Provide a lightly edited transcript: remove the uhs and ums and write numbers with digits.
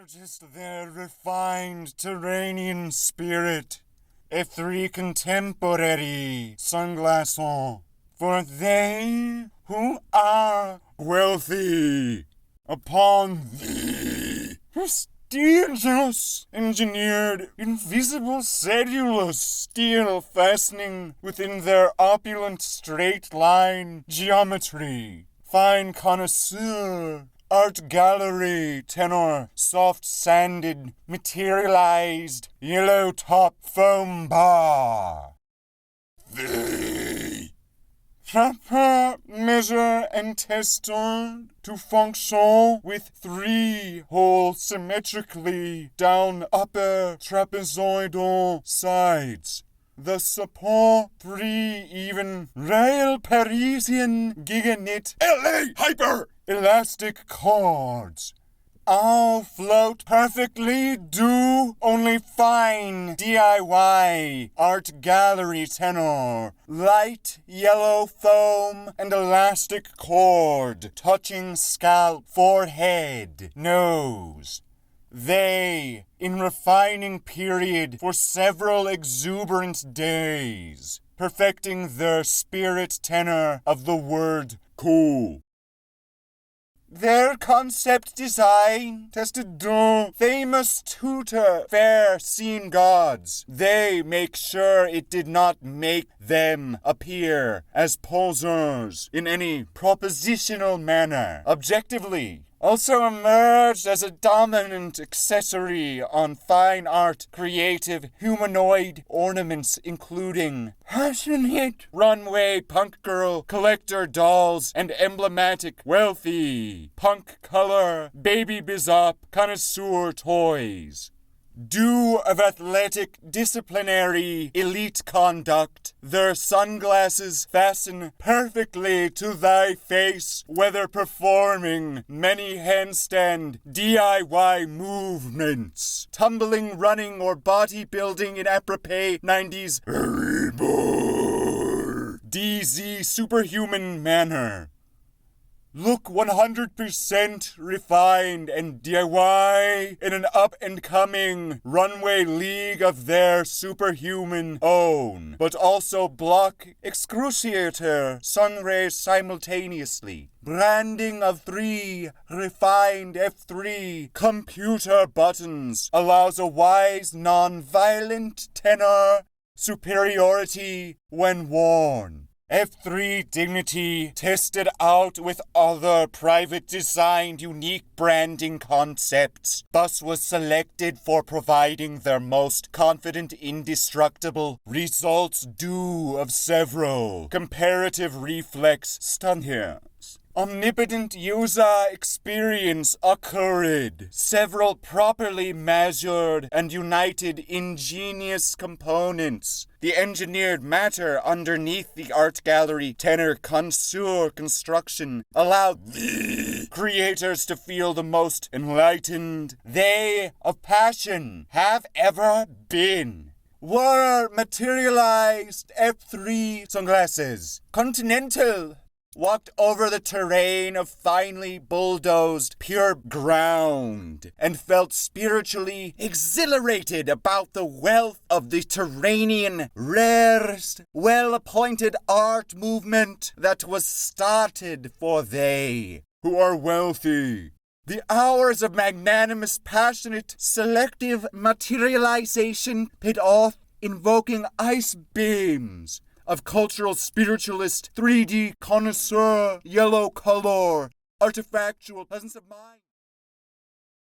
Noticed their refined Terranian spirit, F3 contemporary Sungla-C, for they who are wealthy upon thee, prestigious, engineered, invisible cellulose steel fastening within their opulent straight line geometry, fine connoisseur, art gallery tenor, soft sanded, materialized, yellow top foam bar. They proper measure and tested to function with 3 holes symmetrically down upper trapezoidal sides. The support 3 even rail Parisian giganit LA hyper elastic cords. All float perfectly do only fine DIY art gallery tenor, light yellow foam and elastic cord touching scalp, forehead, nose. They, in refining period for several exuberant days, perfecting their spirit tenor of the word cool. Their concept design tested do famous tutor fair seen gods. They make sure it did not make them appear as posers in any propositional manner. Objectively, also emerged as a dominant accessory on fine art, creative, humanoid ornaments including passionate runway punk girl collector dolls and emblematic wealthy punk color baby bizop connoisseur toys. Due of athletic, disciplinary, elite conduct, their sunglasses fasten perfectly to thy face, whether performing many handstand DIY movements, tumbling, running, or bodybuilding in apropos 90s DZ superhuman manner. Look 100% refined and DIY in an up-and-coming runway league of their superhuman own, but also block excruciator sunrays simultaneously. Branding of 3 refined F3 computer buttons allows a wise, non-violent tenor superiority when worn. F3 dignity tested out with other private designed unique branding concepts, thus was selected for providing their most confident indestructible results due of several comparative reflex studies. Omnipotent user experience occurred. Several properly measured and united ingenious components. The engineered matter underneath the art gallery tenor connoisseur construction allowed the creators to feel the most enlightened they of passion have ever been. Were materialized F3 sunglasses. Continental. Walked over the terrain of finely bulldozed pure ground and felt spiritually exhilarated about the wealth of the Terranian rarest, well-appointed art movement that was started for they who are wealthy. The hours of magnanimous, passionate, selective materialization paid off, invoking ice beams of cultural spiritualist 3D connoisseur yellow color artifactual presence of mind.